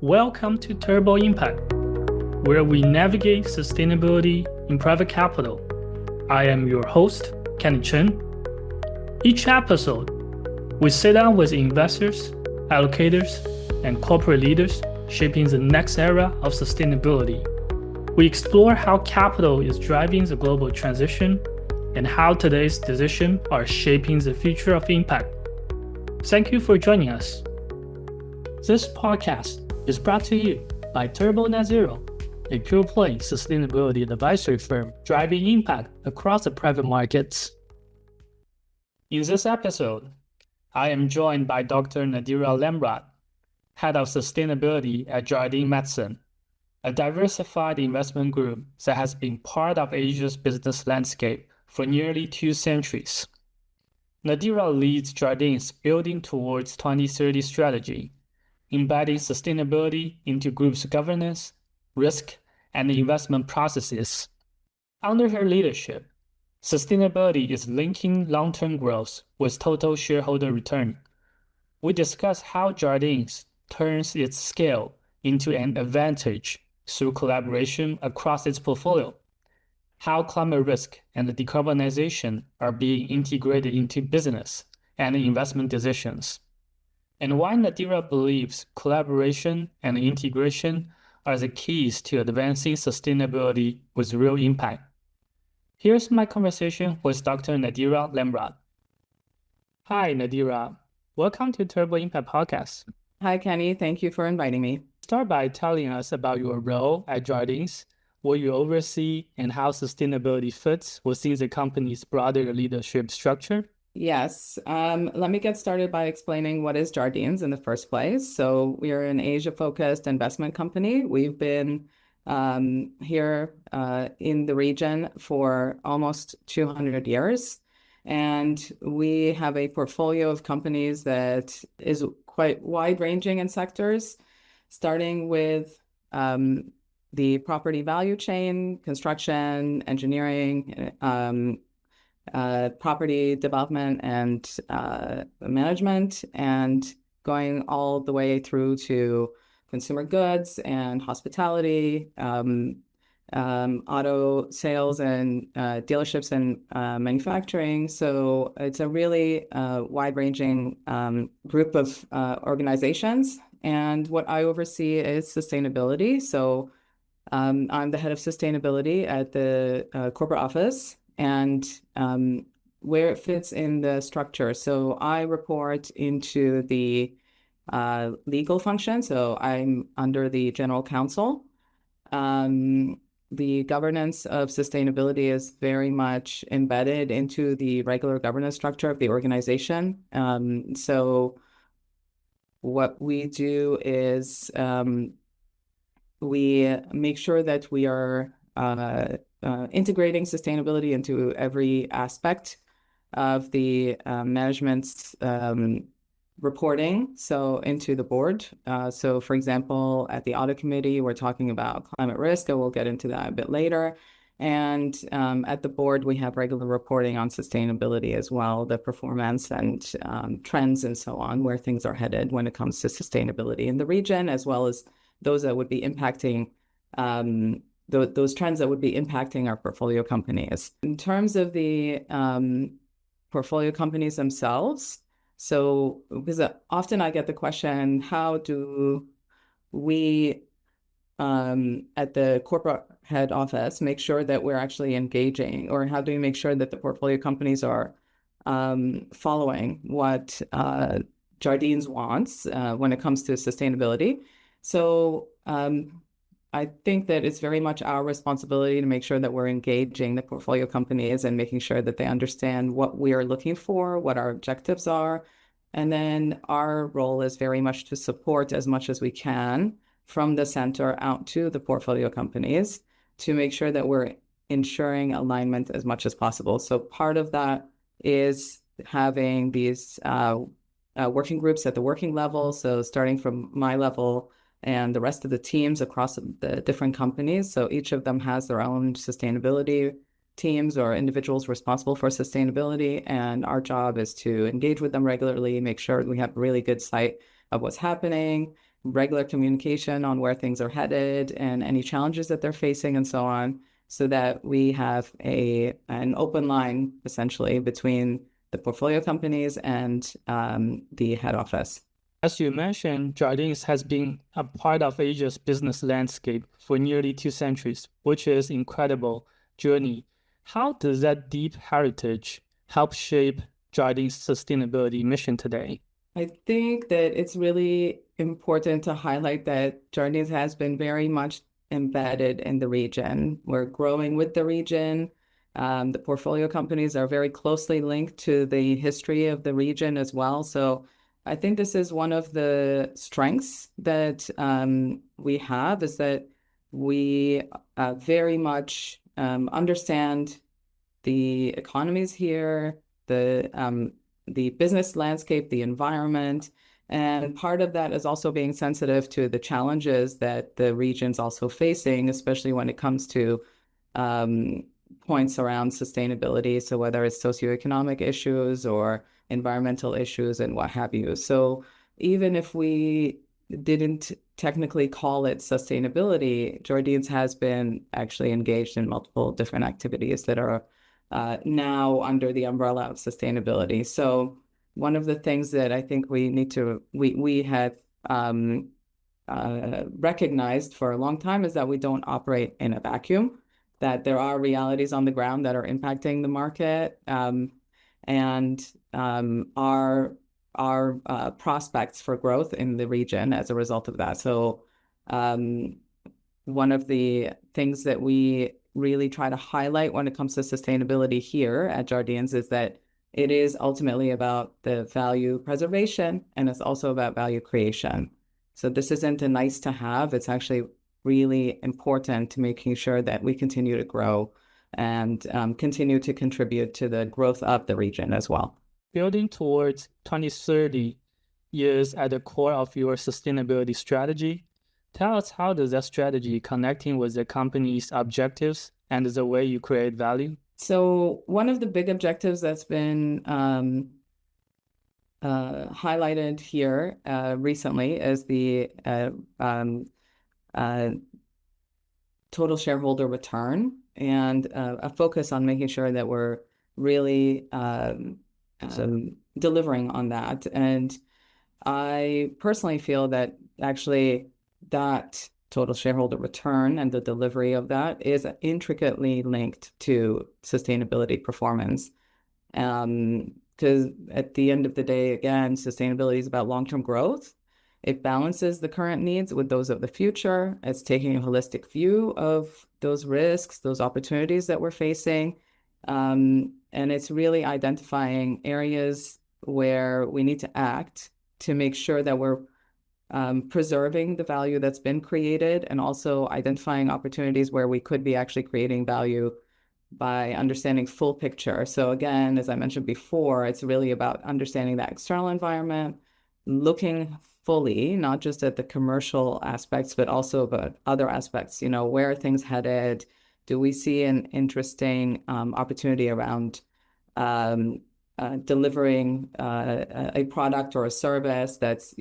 Welcome to Turbo Impact, where we navigate sustainability in private capital. I am your host, Kenny Chen. Each episode, we sit down with investors, allocators, and corporate leaders shaping the next era of sustainability. We explore how capital is driving the global transition and how today's decisions are shaping the future of impact. Thank you for joining us. This podcast is brought to you by Turbo Net Zero, a pure-play sustainability advisory firm driving impact across the private markets. In this episode, I am joined by Dr. Nadira Lamrad, Head of Sustainability at Jardine Matheson, a diversified investment group that has been part of Asia's business landscape for nearly 2 centuries. Nadira leads Jardines' Building Towards 2030 strategy, embedding sustainability into group's governance, risk, and investment processes. Under her leadership, sustainability is linking long-term growth with total shareholder return. We discuss how Jardines turns its scale into an advantage through collaboration across its portfolio, how climate risk and decarbonization are being integrated into business and investment decisions, and why Nadira believes collaboration and integration are the keys to advancing sustainability with real impact. Here's my conversation with Dr. Nadira Lamrad. Hi, Nadira. Welcome to Turbo Impact Podcast. Hi, Kenny. Thank you for inviting me. Start by telling us about your role at Jardines, what you oversee, and how sustainability fits within the company's broader leadership structure. Yes. Let me get started by explaining what is Jardines in the first place. So we are an Asia-focused investment company. We've been here in the region for almost 200 years. And we have a portfolio of companies that is quite wide-ranging in sectors, starting with the property value chain, construction, engineering, property development and management, and going all the way through to consumer goods and hospitality, auto sales and dealerships and manufacturing. So it's a really wide-ranging group of organizations. And what I oversee is sustainability. So I'm the head of sustainability at the corporate office, and where it fits in the structure. So I report into the legal function. So I'm under the general counsel. The governance of sustainability is very much embedded into the regular governance structure of the organization. So what we do is we make sure that we are integrating sustainability into every aspect of the management's reporting, so into the board. So for example, at the audit committee, we're talking about climate risk, and we'll get into that a bit later. And at the board, we have regular reporting on sustainability as well, the performance and trends and so on, where things are headed when it comes to sustainability in the region, as well as those that would be impacting those trends that would be impacting our portfolio companies. In terms of the portfolio companies themselves, so because often I get the question, how do we at the corporate head office make sure that we're actually engaging, or how do we make sure that the portfolio companies are following what Jardines wants when it comes to sustainability? So I think that it's very much our responsibility to make sure that we're engaging the portfolio companies and making sure that they understand what we are looking for, what our objectives are. And then our role is very much to support as much as we can from the center out to the portfolio companies to make sure that we're ensuring alignment as much as possible. So part of that is having these working groups at the working level. So starting from my level and the rest of the teams across the different companies. So each of them has their own sustainability teams or individuals responsible for sustainability. And our job is to engage with them regularly, make sure we have really good sight of what's happening, regular communication on where things are headed and any challenges that they're facing and so on, so that we have an open line essentially between the portfolio companies and the head office. As you mentioned, Jardines has been a part of Asia's business landscape for nearly 2 centuries, which is an incredible journey. How does that deep heritage help shape Jardines' sustainability mission today? I think that it's really important to highlight that Jardines has been very much embedded in the region. We're growing with the region. The portfolio companies are very closely linked to the history of the region as well. So I think this is one of the strengths that we have, is that we very much understand the economies here, the business landscape, the environment. And part of that is also being sensitive to the challenges that the region's also facing, especially when it comes to points around sustainability. So whether it's socioeconomic issues or environmental issues and what have you. So even if we didn't technically call it sustainability, Jardines has been actually engaged in multiple different activities that are now under the umbrella of sustainability. So one of the things that I think we had recognized for a long time is that we don't operate in a vacuum, that there are realities on the ground that are impacting the market, and our prospects for growth in the region as a result of that. So one of the things that we really try to highlight when it comes to sustainability here at Jardines is that it is ultimately about the value preservation, and it's also about value creation. So this isn't a nice to have, it's actually really important to making sure that we continue to grow and continue to contribute to the growth of the region as well. Building towards 2030 is at the core of your sustainability strategy. Tell us, how does that strategy connecting with the company's objectives and the way you create value? So one of the big objectives that's been highlighted here recently is the total shareholder return, and a focus on making sure that we're really delivering on that. And I personally feel that actually that total shareholder return and the delivery of that is intricately linked to sustainability performance. Because at the end of the day, again, sustainability is about long-term growth. It balances the current needs with those of the future. It's taking a holistic view of those risks, those opportunities that we're facing. And it's really identifying areas where we need to act to make sure that we're preserving the value that's been created, and also identifying opportunities where we could be actually creating value by understanding full picture. So again, as I mentioned before, it's really about understanding that external environment, looking fully, not just at the commercial aspects, but also about other aspects, where are things headed? Do we see an interesting opportunity around delivering a product or a service that's,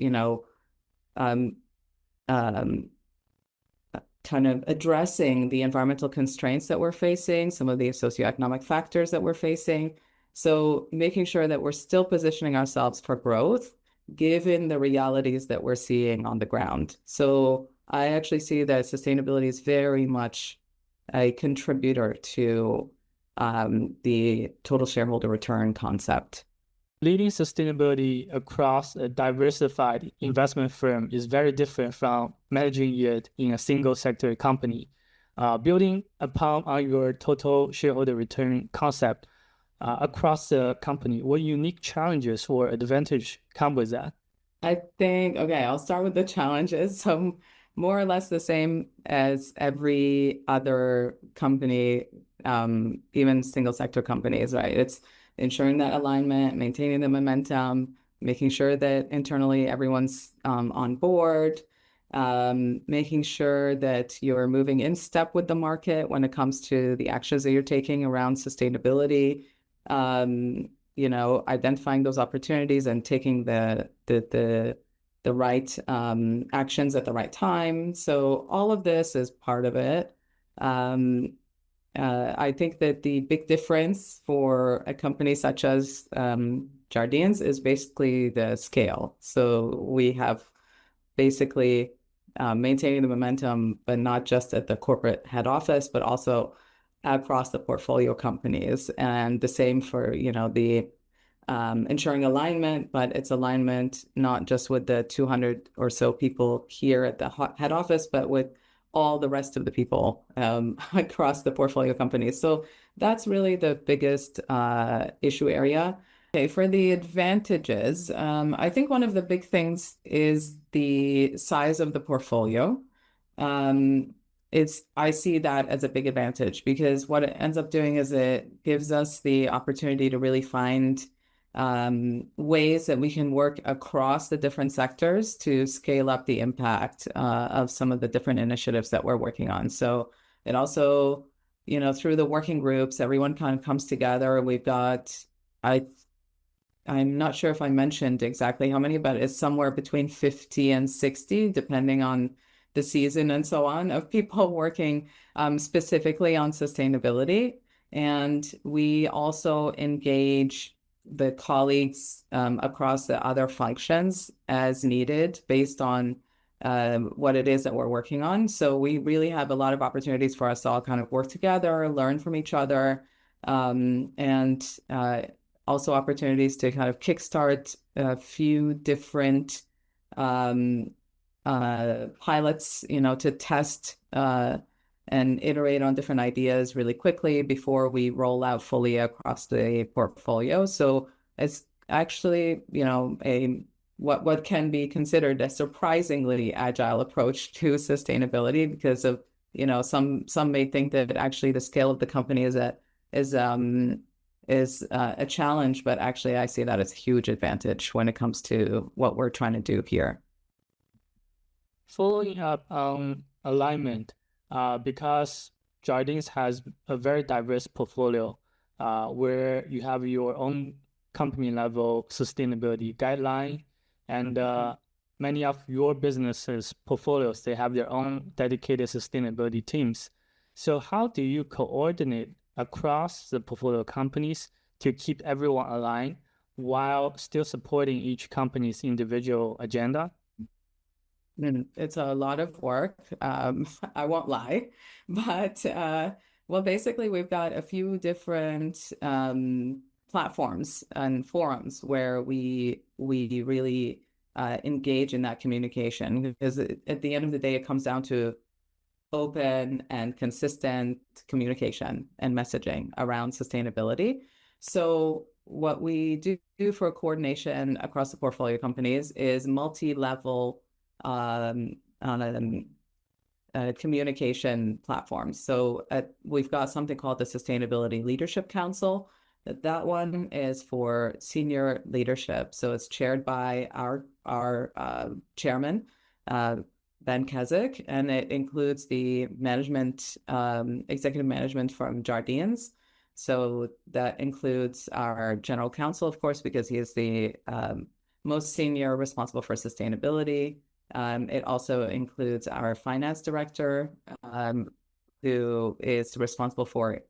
kind of addressing the environmental constraints that we're facing, some of the socioeconomic factors that we're facing. So making sure that we're still positioning ourselves for growth, given the realities that we're seeing on the ground. So I actually see that sustainability is very much a contributor to the total shareholder return concept. Leading sustainability across a diversified investment firm is very different from managing it in a single sector company. Building upon your total shareholder return concept across the company, what unique challenges or advantage come with that? I think, okay, I'll start with the challenges. So more or less the same as every other company, even single sector companies, right? It's ensuring that alignment, maintaining the momentum, making sure that internally everyone's on board, making sure that you're moving in step with the market when it comes to the actions that you're taking around sustainability, identifying those opportunities and taking the the right actions at the right time. So all of this is part of it. I think that the big difference for a company such as Jardines is basically the scale. So we have basically maintaining the momentum, but not just at the corporate head office, but also across the portfolio companies. And the same for, the ensuring alignment, but it's alignment not just with the 200 or so people here at the head office, but with all the rest of the people across the portfolio companies. So that's really the biggest issue area. Okay, for the advantages, I think one of the big things is the size of the portfolio. I see that as a big advantage because what it ends up doing is it gives us the opportunity to really find ways that we can work across the different sectors to scale up the impact of some of the different initiatives that we're working on. So it also, through the working groups, everyone kind of comes together. We've got, I'm not sure if I mentioned exactly how many, but it's somewhere between 50 and 60, depending on the season and so on, of people working specifically on sustainability. And we also engage the colleagues across the other functions as needed based on what it is that we're working on. So we really have a lot of opportunities for us to all kind of work together, learn from each other, and also opportunities to kind of kickstart a few different pilots, to test and iterate on different ideas really quickly before we roll out fully across the portfolio. So it's actually, what can be considered a surprisingly agile approach to sustainability because of, some may think that actually the scale of the company is a challenge, but actually I see that as a huge advantage when it comes to what we're trying to do here. Following up on alignment, because Jardines has a very diverse portfolio where you have your own company level sustainability guideline, and many of your businesses portfolios, they have their own dedicated sustainability teams. So how do you coordinate across the portfolio companies to keep everyone aligned while still supporting each company's individual agenda? It's a lot of work. I won't lie, but well, basically, we've got a few different platforms and forums where we really engage in that communication because at the end of the day, it comes down to open and consistent communication and messaging around sustainability. So what we do for coordination across the portfolio companies is multi-level communication platforms. So we've got something called the Sustainability Leadership Council. That one is for senior leadership. So it's chaired by our chairman, Ben Keswick, and it includes the management, executive management from Jardines. So that includes our general counsel, of course, because he is the most senior responsible for sustainability. It also includes our finance director, who is responsible for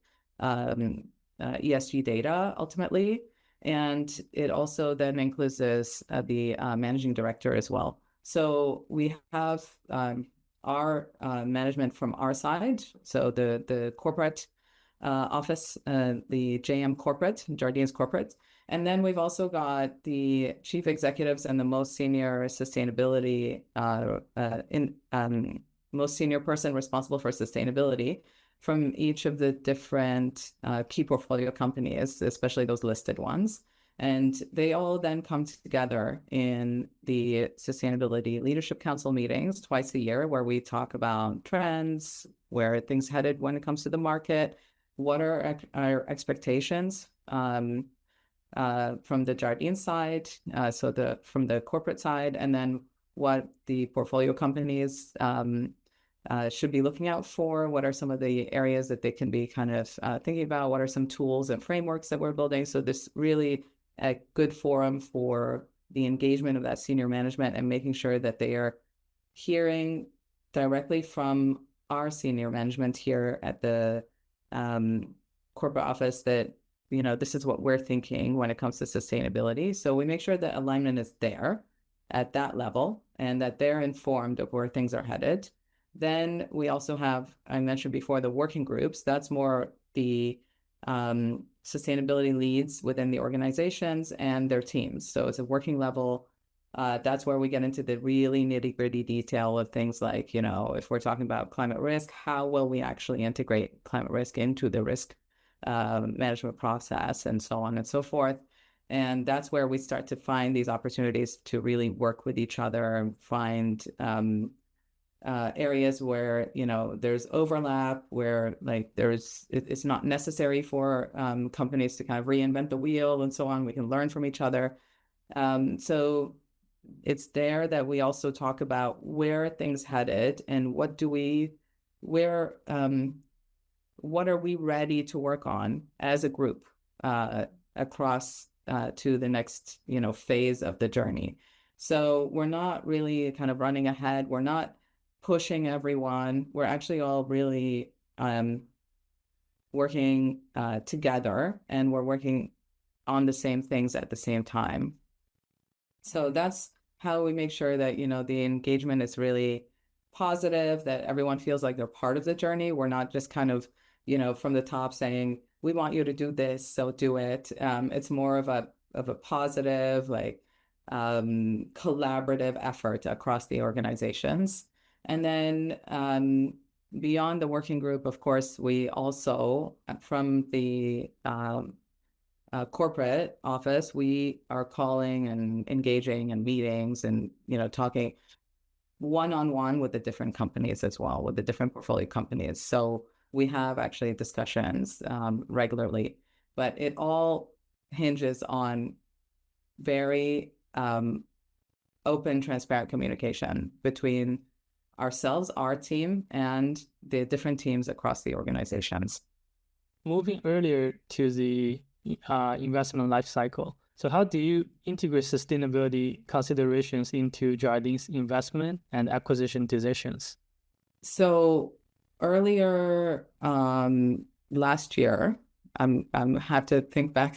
ESG data ultimately. And it also then includes the managing director as well. So we have our management from our side, so the corporate office, the JM Corporate, Jardines Corporate. And then we've also got the chief executives and the most senior sustainability, most senior person responsible for sustainability from each of the different key portfolio companies, especially those listed ones. And they all then come together in the Sustainability Leadership Council meetings twice a year, where we talk about trends, where things headed when it comes to the market, what are our expectations from the Jardine side, from the corporate side, and then what the portfolio companies should be looking out for, what are some of the areas that they can be kind of thinking about, what are some tools and frameworks that we're building. So this really a good forum for the engagement of that senior management and making sure that they are hearing directly from our senior management here at the corporate office that, this is what we're thinking when it comes to sustainability. So we make sure that alignment is there at that level and that they're informed of where things are headed. Then we also have, I mentioned before, the working groups. That's more the sustainability leads within the organizations and their teams. So it's a working level. That's where we get into the really nitty-gritty detail of things like, if we're talking about climate risk, how will we actually integrate climate risk into the risk management process and so on and so forth. And that's where we start to find these opportunities to really work with each other and find areas where, there's overlap, where like it's not necessary for companies to kind of reinvent the wheel and so on. We can learn from each other. So it's there that we also talk about where things headed and what are we ready to work on as a group across to the next, phase of the journey. So we're not really kind of running ahead. We're not pushing everyone. We're actually all really working together, and we're working on the same things at the same time. So that's how we make sure that, the engagement is really positive, that everyone feels like they're part of the journey. We're not just kind of, from the top saying, we want you to do this, so do it. It's more of a positive, like collaborative effort across the organizations. And then beyond the working group, of course, we also, from the corporate office, we are calling and engaging in meetings and, talking one-on-one with the different companies as well, with the different portfolio companies. So we have actually discussions regularly, but it all hinges on very open, transparent communication between ourselves, our team, and the different teams across the organizations. Moving earlier to the investment life cycle. So how do you integrate sustainability considerations into Jardines investment and acquisition decisions? So earlier last year, I'm have to think back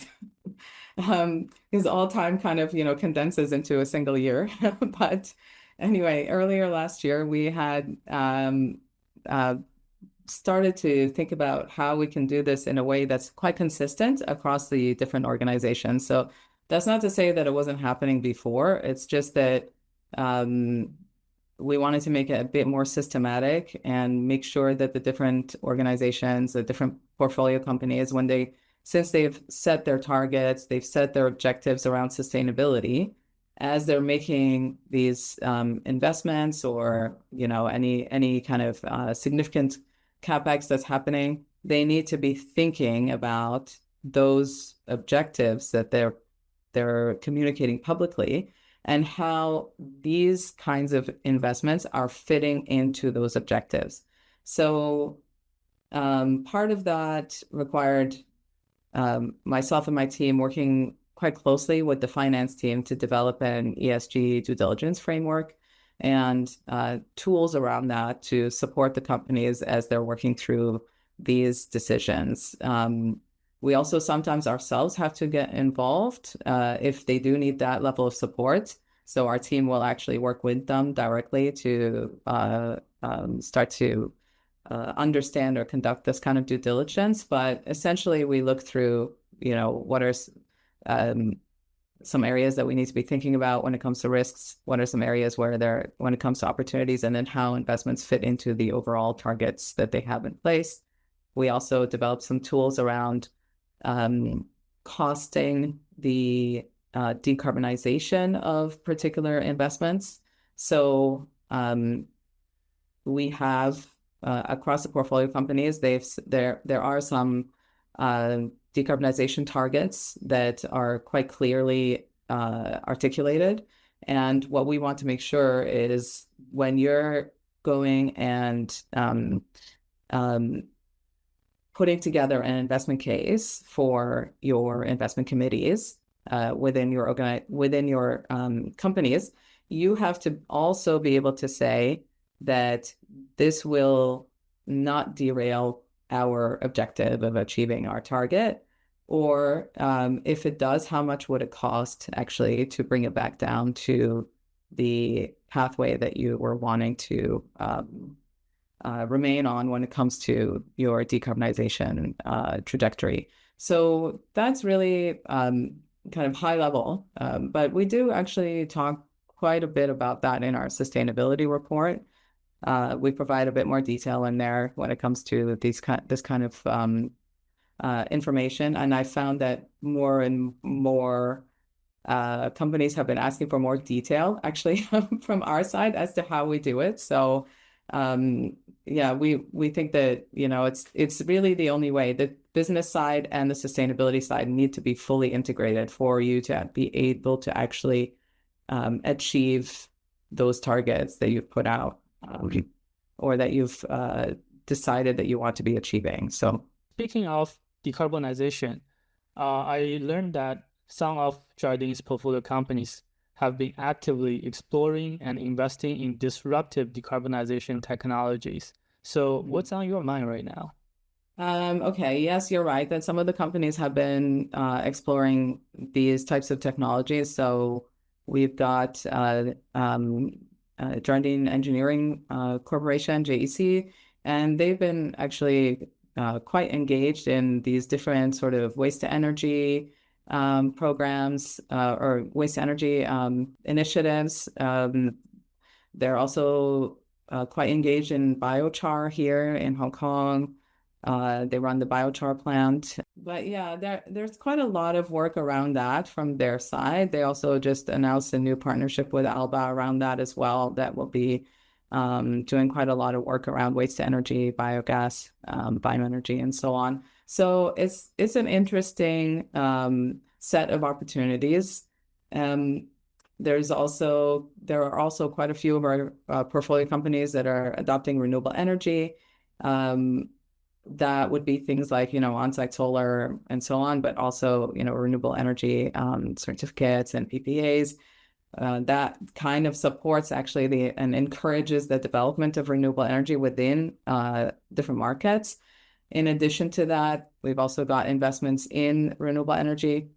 because all time kind of, condenses into a single year. But anyway, earlier last year, we had started to think about how we can do this in a way that's quite consistent across the different organizations. So that's not to say that it wasn't happening before. It's just that we wanted to make it a bit more systematic and make sure that the different organizations, the different portfolio companies, since they've set their targets, they've set their objectives around sustainability, as they're making these investments or, any kind of significant CapEx that's happening, they need to be thinking about those objectives that they're communicating publicly and how these kinds of investments are fitting into those objectives. So part of that required myself and my team working quite closely with the finance team to develop an ESG due diligence framework and tools around that to support the companies as they're working through these decisions. We also sometimes ourselves have to get involved if they do need that level of support. So our team will actually work with them directly to start to understand or conduct this kind of due diligence. But essentially, we look through, what are some areas that we need to be thinking about when it comes to risks, what are some areas when it comes to opportunities, and then how investments fit into the overall targets that they have in place. We also developed some tools around costing the decarbonization of particular investments. So we have across the portfolio companies, there are some decarbonization targets that are quite clearly articulated. And what we want to make sure is when you're going and putting together an investment case for your investment committees, within your companies, you have to also be able to say that this will not derail our objective of achieving our target, or if it does, how much would it cost actually to bring it back down to the pathway that you were wanting to remain on when it comes to your decarbonization trajectory. So that's really kind of high level, but we do actually talk quite a bit about that in our sustainability report. We provide a bit more detail in there when it comes to this kind of information, and I found that more and more companies have been asking for more detail actually from our side as to how we do it. So yeah, we think that, you know, it's really the only way. The business side and the sustainability side need to be fully integrated for you to be able to actually achieve those targets that you've put out, or that you've decided that you want to be achieving. So speaking of decarbonization, I learned that some of Jardine's portfolio companies have been actively exploring and investing in disruptive decarbonization technologies. So what's on your mind right now? Okay, yes, you're right that some of the companies have been exploring these types of technologies. So we've got Jardine Engineering Corporation, JEC, and they've been actually quite engaged in these different sort of waste to energy programs or waste to energy initiatives. They're also quite engaged in biochar here in Hong Kong. They run the biochar plant. But yeah, there's quite a lot of work around that from their side. They also just announced a new partnership with Alba around that as well, that will be doing quite a lot of work around waste to energy, biogas, bioenergy, and so on. So it's an interesting set of opportunities. There are also quite a few of our portfolio companies that are adopting renewable energy. That would be things like, you know, on-site solar and so on, but also, you know, renewable energy certificates and PPAs. That kind of supports actually and encourages the development of renewable energy within different markets. In addition to that, we've also got investments in renewable energy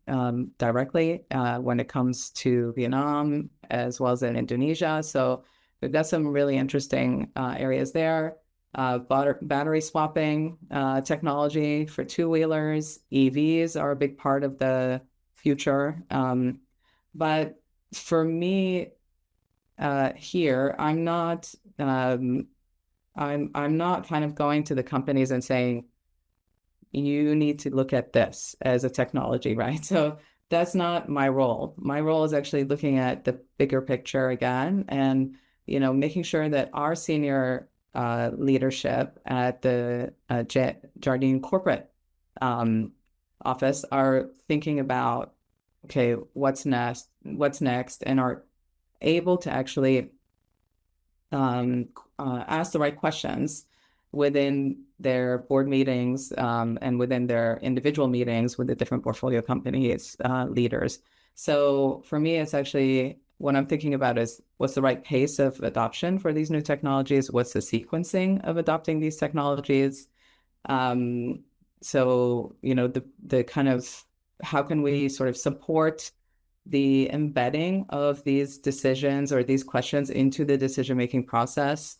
directly when it comes to Vietnam as well as in Indonesia. So we've got some really interesting areas there. Battery swapping technology for two-wheelers. EVs are a big part of the future. But for me here, I'm not kind of going to the companies and saying, you need to look at this as a technology, right? So that's not my role. My role is actually looking at the bigger picture again, and, you know, making sure that our senior leadership at the Jardine corporate office are thinking about, okay, what's next, and are able to actually ask the right questions within their board meetings and within their individual meetings with the different portfolio companies leaders. So for me, it's actually, what I'm thinking about is what's the right pace of adoption for these new technologies? What's the sequencing of adopting these technologies? So, you know, the kind of, how can we sort of support the embedding of these decisions or these questions into the decision-making process?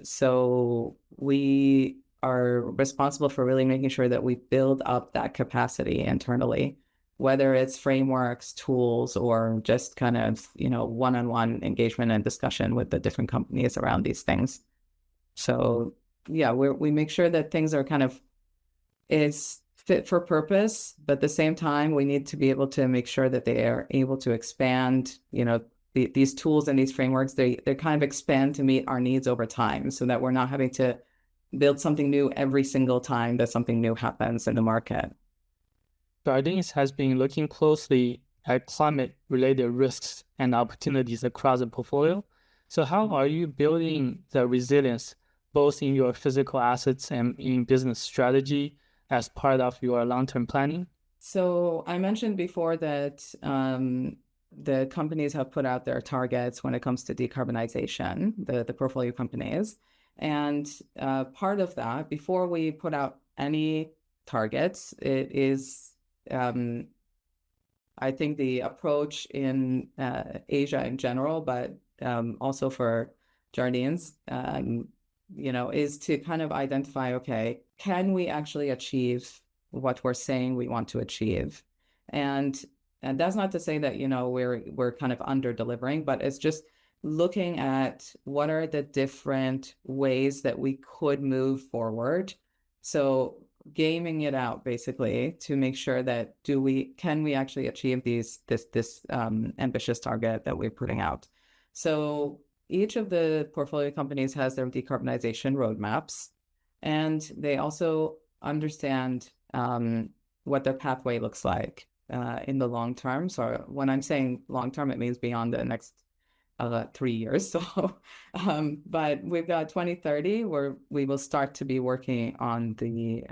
So we are responsible for really making sure that we build up that capacity internally, whether it's frameworks, tools, or just kind of, you know, one-on-one engagement and discussion with the different companies around these things. So yeah, we make sure that things are kind of, it's fit for purpose, but at the same time, we need to be able to make sure that they are able to expand, you know, these tools and these frameworks, they kind of expand to meet our needs over time, so that we're not having to build something new every single time that something new happens in the market. Jardines has been looking closely at climate-related risks and opportunities across the portfolio. So how are you building the resilience both in your physical assets and in business strategy as part of your long-term planning? So I mentioned before that the companies have put out their targets when it comes to decarbonization, the portfolio companies. And part of that, before we put out any targets, it is, I think, the approach in Asia in general, but also for Jardines, is to kind of identify, okay, can we actually achieve what we're saying we want to achieve? And that's not to say that, we're kind of under delivering, but it's just looking at what are the different ways that we could move forward. So gaming it out basically to make sure that can we actually achieve this ambitious target that we're putting out. So each of the portfolio companies has their decarbonization roadmaps, and they also understand what their pathway looks like in the long term. So when I'm saying long term, it means beyond the next 3 years. So, but we've got 2030 where we will start to be working on the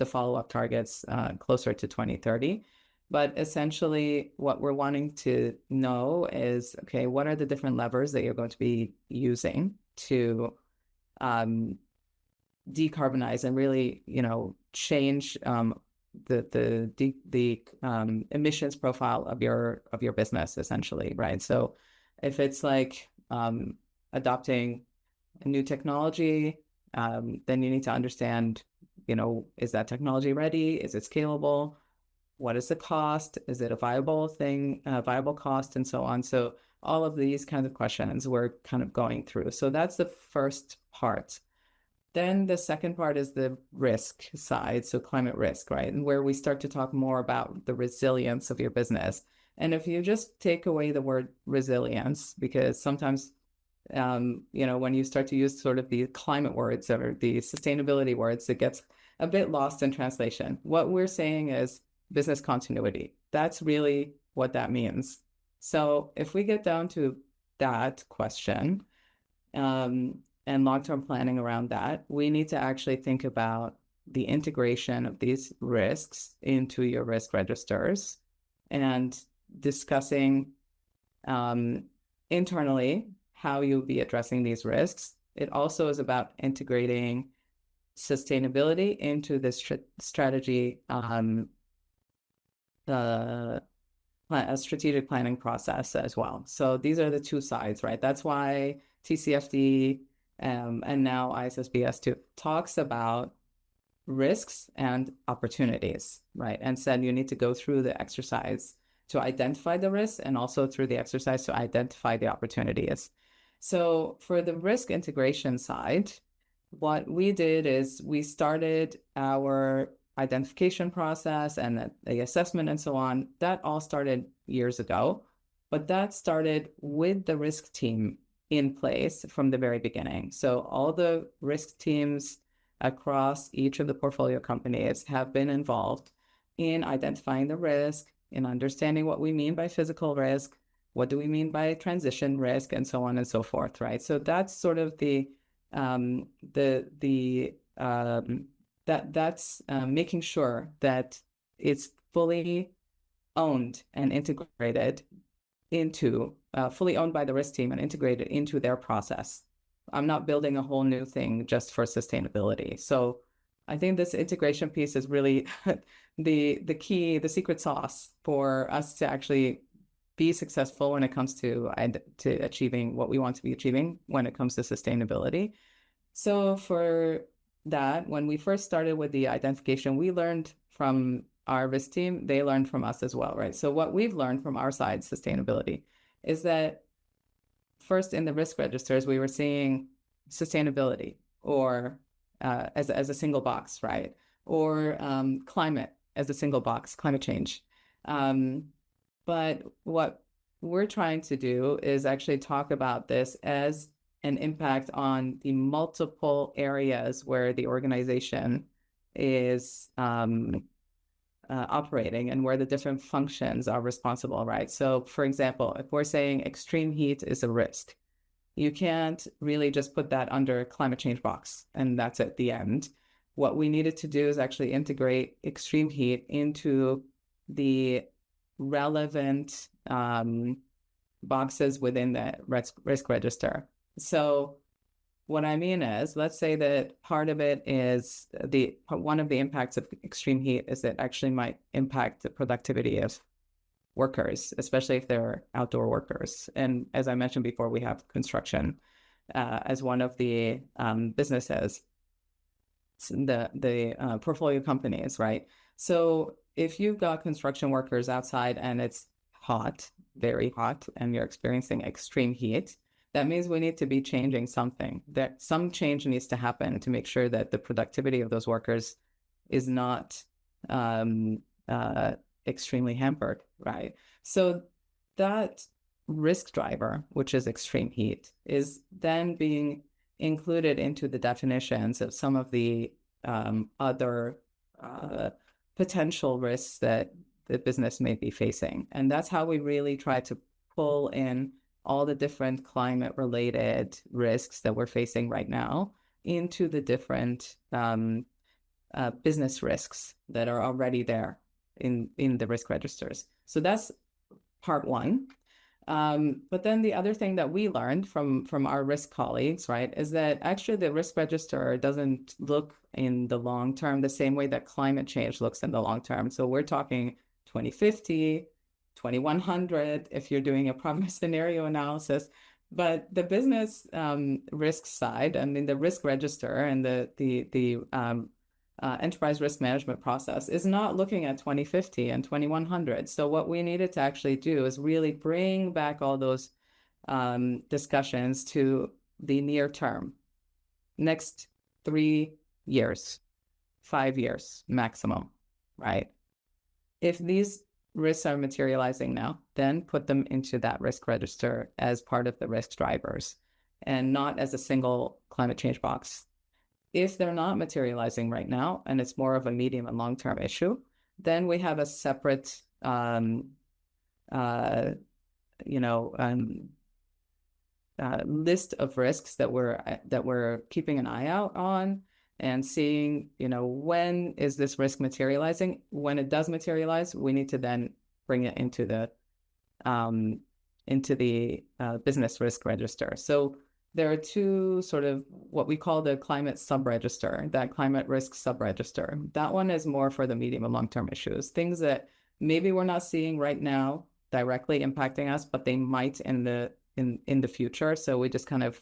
follow-up targets closer to 2030. But essentially, what we're wanting to know is, okay, what are the different levers that you're going to be using to decarbonize and really, change the emissions profile of your business, essentially, right? So if it's like adopting a new technology, then you need to understand, is that technology ready? Is it scalable? What is the cost? Is it a viable thing, viable cost, and so on? So all of these kinds of questions we're kind of going through. So that's the first part. Then the second part is the risk side, so climate risk, right? And where we start to talk more about the resilience of your business. And if you just take away the word resilience, because sometimes, when you start to use sort of the climate words or the sustainability words, it gets a bit lost in translation. What we're saying is business continuity. That's really what that means. So if we get down to that question, and long-term planning around that, we need to actually think about the integration of these risks into your risk registers and discussing internally how you'll be addressing these risks. It also is about integrating sustainability into this strategy, a strategic planning process as well. So these are the two sides, right? That's why TCFD and now ISSB 2 talks about risks and opportunities, right? And said you need to go through the exercise to identify the risks and also through the exercise to identify the opportunities. So for the risk integration side, what we did is we started our identification process and the assessment and so on. That all started years ago, but that started with the risk team in place from the very beginning. So all the risk teams across each of the portfolio companies have been involved in identifying the risk, in understanding what we mean by physical risk, what do we mean by transition risk, and so on and so forth, right? So that's sort of that's making sure that it's fully owned and integrated into fully owned by the risk team and integrated into their process. I'm not building a whole new thing just for sustainability. So I think this integration piece is really the key, the secret sauce for us to actually be successful when it comes to achieving what we want to be achieving when it comes to sustainability. So for that, when we first started with the identification, we learned from our risk team, they learned from us as well, right? So what we've learned from our side, sustainability, is that first in the risk registers, we were seeing sustainability or as a single box, right? Or climate as a single box, climate change. But what we're trying to do is actually talk about this as an impact on the multiple areas where the organization is operating and where the different functions are responsible, right? So for example, if we're saying extreme heat is a risk, you can't really just put that under climate change box and that's at the end. what we needed to do is actually integrate extreme heat into the relevant boxes within the risk register. So what I mean is, let's say that part of it is one of the impacts of extreme heat is that actually might impact the productivity of workers, especially if they're outdoor workers. And as I mentioned before, we have construction as one of the businesses, the portfolio companies, right? So if you've got construction workers outside and it's hot, very hot, and you're experiencing extreme heat, that means we need to be changing something. That some change needs to happen to make sure that the productivity of those workers is not extremely hampered, right? So that risk driver, which is extreme heat, is then being included into the definitions of some of the other potential risks that the business may be facing. And that's how we really try to pull in all the different climate-related risks that we're facing right now into the different business risks that are already there in the risk registers. So that's part one. But then the other thing that we learned from our risk colleagues, right, is that actually the risk register doesn't look in the long term the same way that climate change looks in the long term. So we're talking 2050, 2100 if you're doing a proper scenario analysis. But the business risk side, I mean, the risk register and the enterprise risk management process is not looking at 2050 and 2100. So what we needed to actually do is really bring back all those discussions to the near term, next 3 years, 5 years maximum, right? If these risks are materializing now, then put them into that risk register as part of the risk drivers and not as a single climate change box. If they're not materializing right now, and it's more of a medium and long-term issue, then we have a separate, list of risks that we're keeping an eye out on and seeing, when is this risk materializing? When it does materialize, we need to then bring it into the business risk register. So there are two sort of what we call the climate sub-register, that climate risk sub-register. That one is more for the medium and long-term issues, things that maybe we're not seeing right now directly impacting us, but they might in the future. So we just kind of,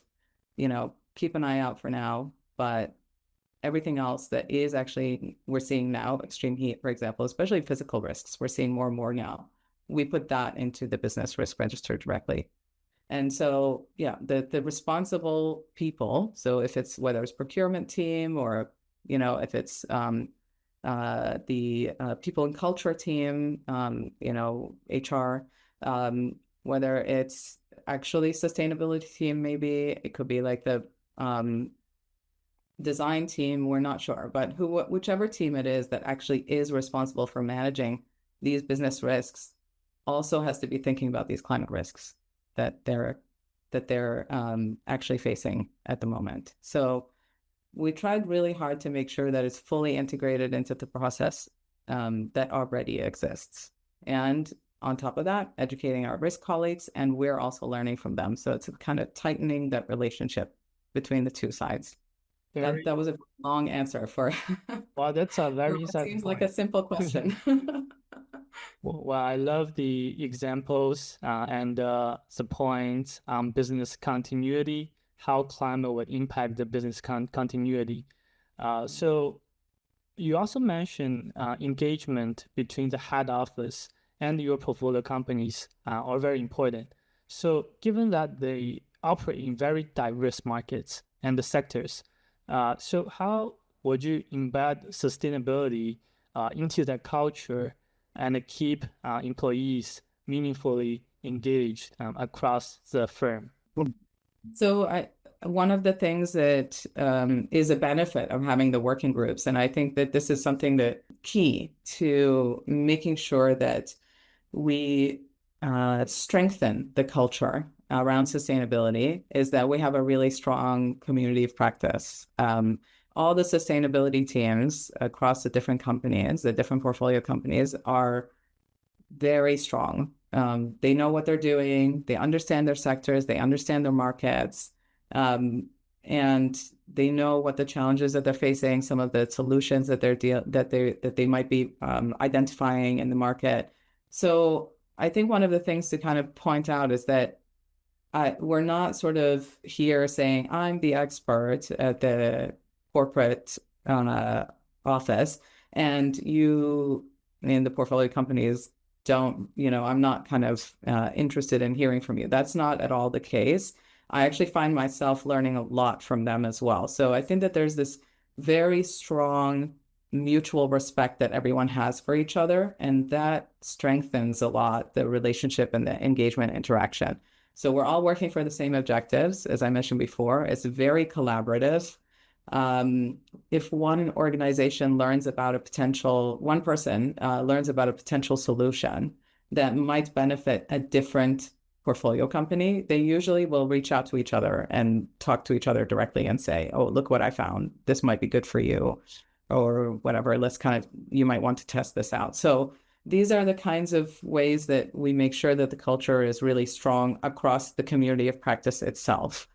keep an eye out for now. But everything else that is actually we're seeing now, extreme heat, for example, especially physical risks, we're seeing more and more now. We put that into the business risk register directly. And so, yeah, the responsible people, so if it's whether it's procurement team or, if it's the people and culture team, HR, whether it's actually sustainability team, maybe it could be like the design team, we're not sure, but whichever team it is that actually is responsible for managing these business risks also has to be thinking about these climate risks that they're actually facing at the moment. So we tried really hard to make sure that it's fully integrated into the process that already exists. And on top of that, educating our risk colleagues, and we're also learning from them. So it's kind of tightening that relationship between the two sides. That was a long answer for. Wow, that's a very It insightful seems like a simple question. Well, I love the examples and the points on business continuity, how climate will impact the business continuity. So you also mentioned engagement between the head office and your portfolio companies are very important. So given that they operate in very diverse markets and the sectors, so how would you embed sustainability into the culture and keep employees meaningfully engaged across the firm? So one of the things that is a benefit of having the working groups, and I think that this is something that key to making sure that we strengthen the culture around sustainability, is that we have a really strong community of practice. all the sustainability teams across the different companies, the different portfolio companies, are very strong. They know what they're doing. They understand their sectors. They understand their markets. And they know what the challenges that they're facing, some of the solutions that they might be identifying in the market. So I think one of the things to kind of point out is that we're not sort of here saying, I'm the expert at the corporate office, and you in the portfolio companies don't, I'm not kind of interested in hearing from you. That's not at all the case. I actually find myself learning a lot from them as well. So I think that there's this very strong mutual respect that everyone has for each other, and that strengthens a lot the relationship and the engagement interaction. So we're all working for the same objectives, as I mentioned before. It's very collaborative. If one organization learns about one person learns about a potential solution that might benefit a different portfolio company, they usually will reach out to each other and talk to each other directly and say, oh, look what I found. This might be good for you, or whatever. You might want to test this out. So these are the kinds of ways that we make sure that the culture is really strong across the community of practice itself.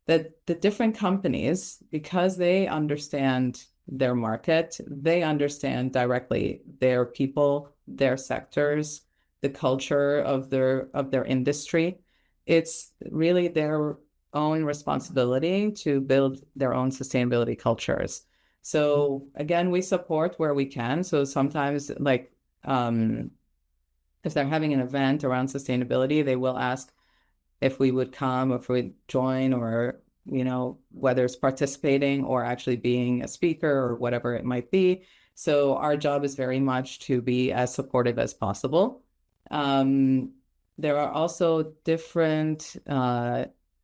That the different companies, because they understand their market, they understand directly their people, their sectors, the culture of their industry. It's really their own responsibility to build their own sustainability cultures. So again, we support where we can. So sometimes, like if they're having an event around sustainability, they will ask if we would come, or if we'd join, or whether it's participating or actually being a speaker or whatever it might be. So our job is very much to be as supportive as possible. There are also different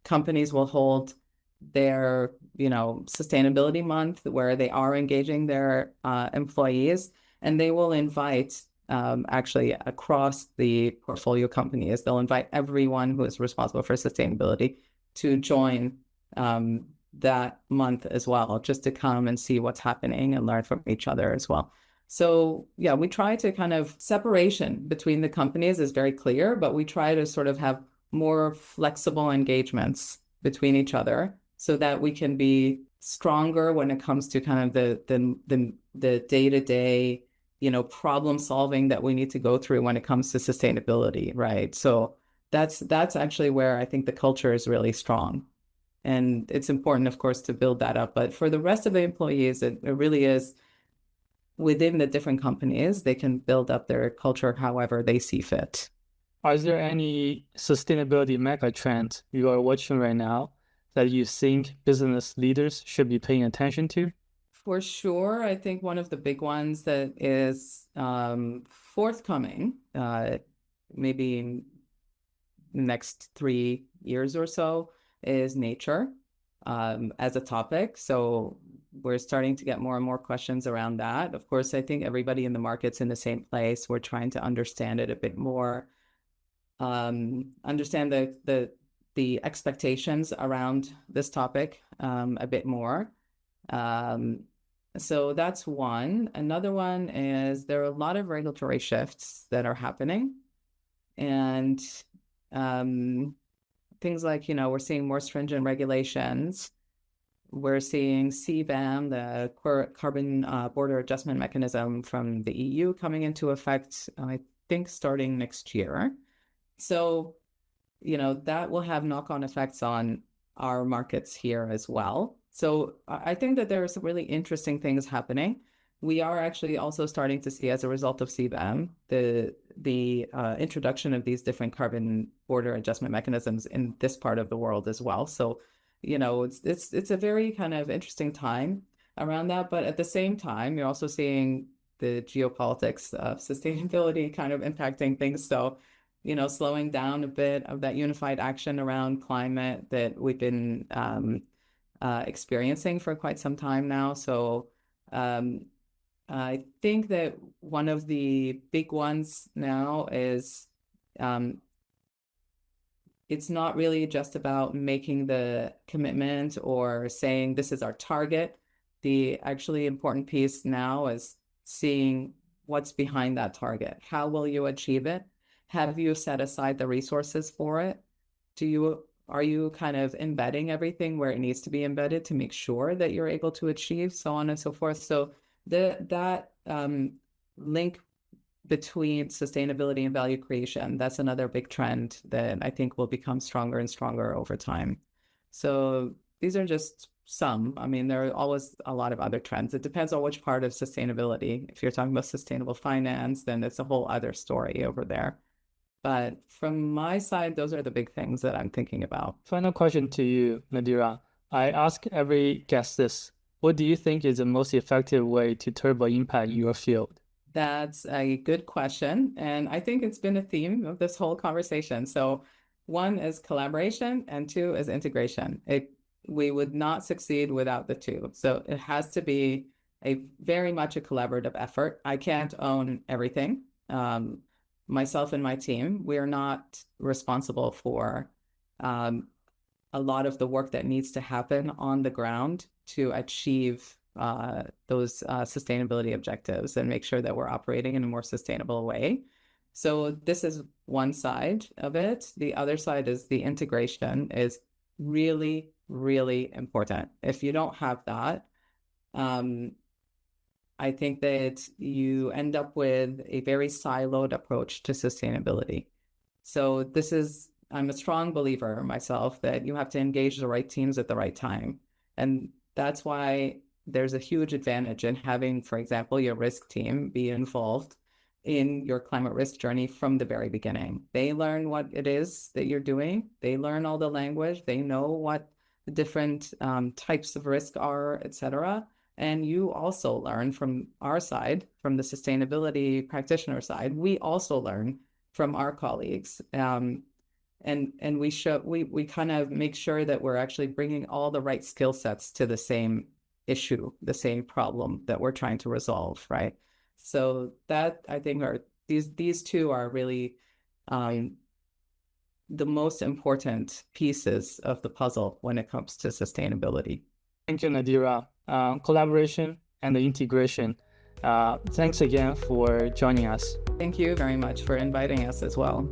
companies will hold their sustainability month, where they are engaging their employees, and they will invite actually across the portfolio companies, they'll invite everyone who is responsible for sustainability to join that month as well, just to come and see what's happening and learn from each other as well. So yeah, we try to kind of separation between the companies is very clear, but we try to sort of have more flexible engagements between each other so that we can be stronger when it comes to kind of the day-to-day, problem solving that we need to go through when it comes to sustainability, right? So that's actually where I think the culture is really strong. And it's important, of course, to build that up. But for the rest of the employees, it really is within the different companies, they can build up their culture however they see fit. Is there any sustainability mega trend you are watching right now that you think business leaders should be paying attention to? For sure, I think one of the big ones that is forthcoming, maybe in the next 3 years or so, is nature as a topic. So we're starting to get more and more questions around that. Of course, I think everybody in the market's in the same place. We're trying to understand it a bit more, understand the expectations around this topic a bit more. So that's one. Another one is there are a lot of regulatory shifts that are happening, and things like, we're seeing more stringent regulations. We're seeing CBAM, the Carbon Border Adjustment Mechanism from the EU, coming into effect, I think, starting next year. So, that will have knock-on effects on our markets here as well. So I think that there are some really interesting things happening. We are actually also starting to see, as a result of CBAM, the introduction of these different carbon border adjustment mechanisms in this part of the world as well. So, it's a very kind of interesting time around that. But at the same time, you're also seeing the geopolitics of sustainability kind of impacting things. So, slowing down a bit of that unified action around climate that we've been experiencing for quite some time now. So I think that one of the big ones now is it's not really just about making the commitment or saying this is our target. The actually important piece now is seeing what's behind that target. How will you achieve it? Have you set aside the resources for it? Are you kind of embedding everything where it needs to be embedded to make sure that you're able to achieve, so on and so forth? So that link between sustainability and value creation, that's another big trend that I think will become stronger and stronger over time. So these are just some. I mean, there are always a lot of other trends. It depends on which part of sustainability. If you're talking about sustainable finance, then it's a whole other story over there. But from my side, those are the big things that I'm thinking about. Final question to you, Nadira. I ask every guest this. What do you think is the most effective way to turbo impact your field? That's a good question. And I think it's been a theme of this whole conversation. So one is collaboration and two is integration. We would not succeed without the two. So it has to be very much a collaborative effort. I can't own everything. Myself and my team, we are not responsible for a lot of the work that needs to happen on the ground to achieve those sustainability objectives and make sure that we're operating in a more sustainable way. So this is one side of it. The other side is the integration is really, really important. If you don't have that, I think that you end up with a very siloed approach to sustainability. So I'm a strong believer myself that you have to engage the right teams at the right time. And that's why there's a huge advantage in having, for example, your risk team be involved in your climate risk journey from the very beginning. They learn what it is that you're doing. They learn all the language. They know what the different types of risk are, et cetera. And you also learn from our side, from the sustainability practitioner side. We also learn from our colleagues. And we kind of make sure that we're actually bringing all the right skill sets to the same issue, the same problem that we're trying to resolve, right? So that I think these two are really the most important pieces of the puzzle when it comes to sustainability. Thank you, Nadira. Collaboration and the integration. Thanks again for joining us. Thank you very much for inviting us as well.